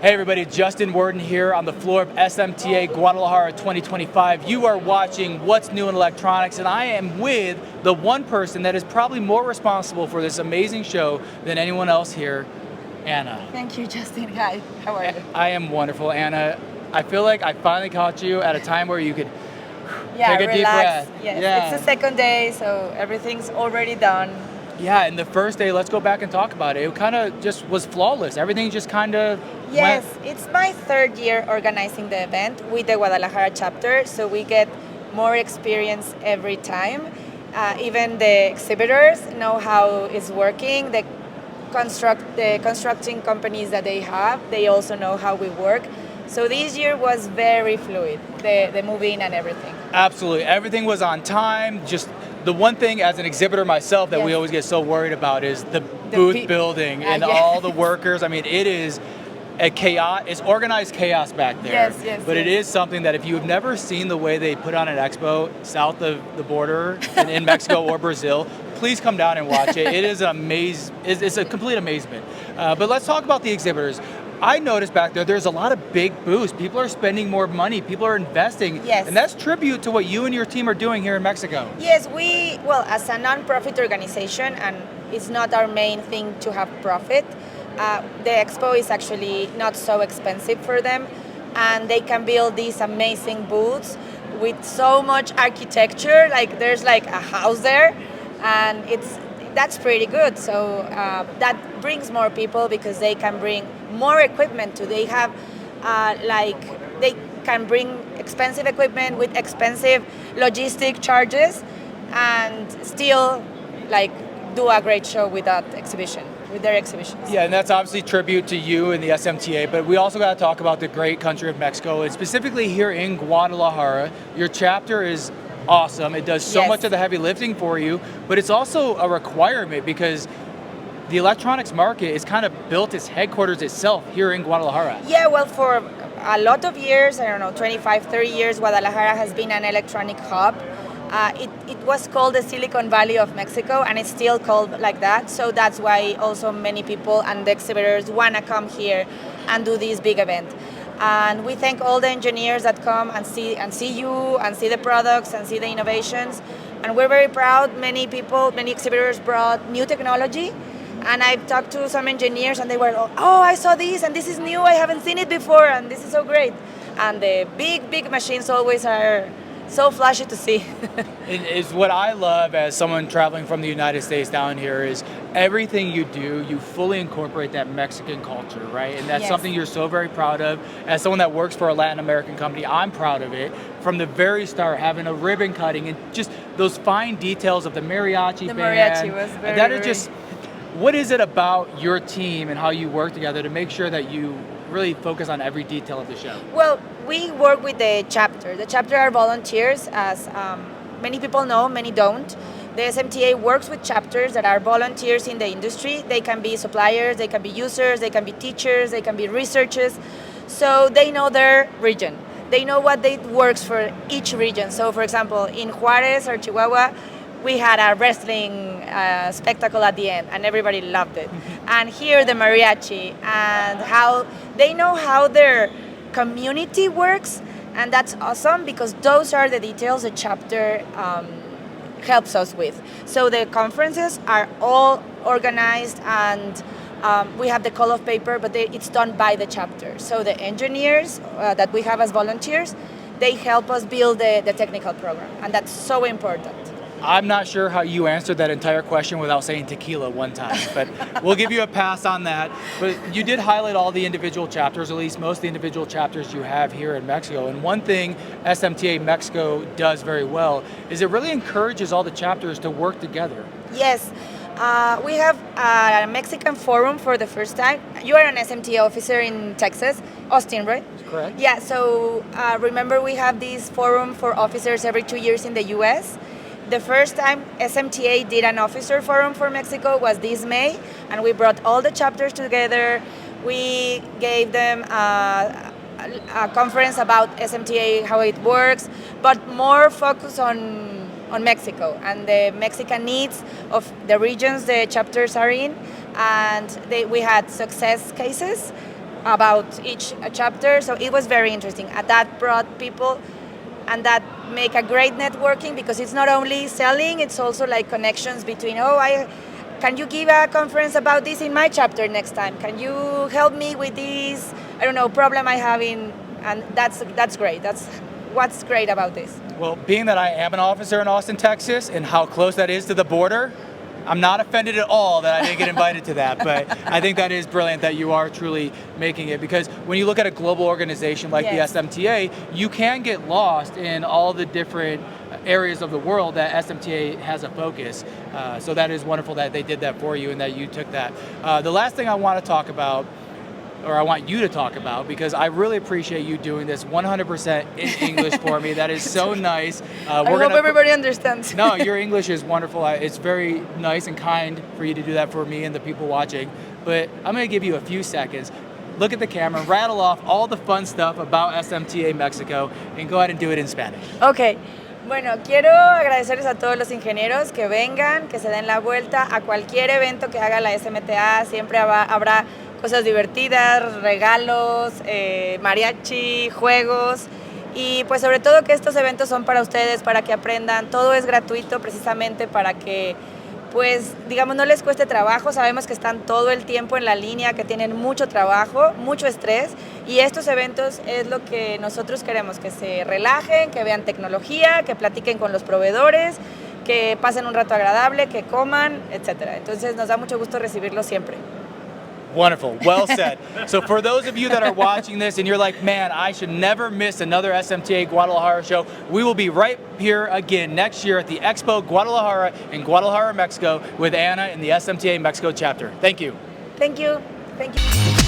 Hey everybody, Justin Worden here on the floor of SMTA Guadalajara 2025. You are watching What's New in Electronics, and I am with the one person that is probably more responsible for this amazing show than anyone else here, Ana. Thank you, Justin. Hi, how are you? I am wonderful, Ana. I feel like I finally caught you at a time where you could take a relax. deep breath. Yes. Yeah. It's the second day, so everything's already done. Yeah, and the first day, let's go back and talk about it. It kind of just was flawless. Everything just kind of Yes, it's my third year organizing the event with the Guadalajara chapter, so we get more experience every time. Even the exhibitors know how it's working. The constructing companies that they have, they also know how we work. So this year was very fluid, the moving and everything. Absolutely. Everything was on time. Just the one thing as an exhibitor myself that we Yes. always get so worried about is the booth building and yes. all the workers. I mean, it is a chaos. It's organized chaos back there. Yes, but it yes. is something that if you've never seen the way they put on an expo south of the border in Mexico or Brazil, please come down and watch it. It is an it's a complete amazement. But let's talk about the exhibitors. I noticed back there's a lot of big booths. People are spending more money. People are investing. Yes. And that's tribute to what you and your team are doing here in Mexico. Yes, as a non-profit organization, and it's not our main thing to have profit, the expo is actually not so expensive for them, and they can build these amazing booths with so much architecture. Like there's like a house there, and that's pretty good. So that brings more people because they can bring more equipment too. They have they can bring expensive equipment with expensive logistic charges and still do a great show with their exhibitions. Yeah, and that's obviously tribute to you and the SMTA, but we also got to talk about the great country of Mexico, and specifically here in Guadalajara. Your chapter is awesome. It does so Yes. much of the heavy lifting for you, but it's also a requirement because the electronics market is kind of built its headquarters itself here in Guadalajara. Yeah, well, for a lot of years, 25, 30 years, Guadalajara has been an electronic hub. It was called the Silicon Valley of Mexico, and it's still called like that. So that's why also many people and the exhibitors want to come here and do this big event. And we thank all the engineers that come and see you and see the products and see the innovations. And we're very proud. Many exhibitors brought new technology. And I've talked to some engineers and they were, oh, I saw this and this is new. I haven't seen it before and this is so great. And the big machines always are so flashy to see. It's what I love as someone traveling from the United States down here is everything you do, you fully incorporate that Mexican culture, right? And that's Yes. something you're so very proud of. As someone that works for a Latin American company, I'm proud of it. From the very start, having a ribbon cutting and just those fine details of the mariachi band. The mariachi was very, that is very... just, what is it about your team and how you work together to make sure that you really focus on every detail of the show? Well, we work with the chapter. The chapter are volunteers, as many people know, many don't. The SMTA works with chapters that are volunteers in the industry. They can be suppliers, they can be users, they can be teachers, they can be researchers. So they know their region. They know what works for each region. So for example, in Juarez or Chihuahua, we had a wrestling spectacle at the end and everybody loved it. And here the mariachi and how they know how their community works, and that's awesome because those are the details the chapter helps us with. So the conferences are all organized and we have the call of paper, but it's done by the chapter. So the engineers that we have as volunteers, they help us build the technical program, and that's so important. I'm not sure how you answered that entire question without saying tequila one time, but we'll give you a pass on that. But you did highlight all the individual chapters, at least most of the individual chapters you have here in Mexico. And one thing SMTA Mexico does very well is it really encourages all the chapters to work together. Yes. We have a Mexican forum for the first time. You are an SMTA officer in Texas, Austin, right? Correct. Yeah, so remember we have this forum for officers every 2 years in the US. The first time SMTA did an officer forum for Mexico was this May, and we brought all the chapters together. We gave them a conference about SMTA, how it works, but more focus on Mexico and the Mexican needs of the regions the chapters are in. And we had success cases about each chapter. So it was very interesting. And that brought people, and that make a great networking, because it's not only selling, it's also like connections between, can you give a conference about this in my chapter next time? Can you help me with this, I don't know, problem I have in, and that's great. That's what's great about this. Well, being that I am an officer in Austin, Texas, and how close that is to the border, I'm not offended at all that I didn't get invited to that, but I think that is brilliant that you are truly making it, because when you look at a global organization like Yes. the SMTA, you can get lost in all the different areas of the world that SMTA has a focus. So that is wonderful that they did that for you and that you took that. The last thing I want to talk about, or I want you to talk about, because I really appreciate you doing this 100% in English for me. That is so nice. I hope everybody understands. No, your English is wonderful. It's very nice and kind for you to do that for me and the people watching. But I'm going to give you a few seconds. Look at the camera, rattle off all the fun stuff about SMTA Mexico, and go ahead and do it in Spanish. Ok, bueno, quiero agradecerles a todos los ingenieros que vengan, que se den la vuelta a cualquier evento que haga la SMTA. Siempre habrá cosas divertidas, regalos, mariachi, juegos, y pues sobre todo que estos eventos son para ustedes, para que aprendan. Todo es gratuito precisamente para que, pues digamos, no les cueste trabajo. Sabemos que están todo el tiempo en la línea, que tienen mucho trabajo, mucho estrés, y estos eventos es lo que nosotros queremos, que se relajen, que vean tecnología, que platiquen con los proveedores, que pasen un rato agradable, que coman, etc. Entonces nos da mucho gusto recibirlos siempre. Wonderful. Well said. So for those of you that are watching this and you're like, man, I should never miss another SMTA Guadalajara show, we will be right here again next year at the Expo Guadalajara in Guadalajara, Mexico with Ana in the SMTA Mexico chapter. Thank you. Thank you. Thank you.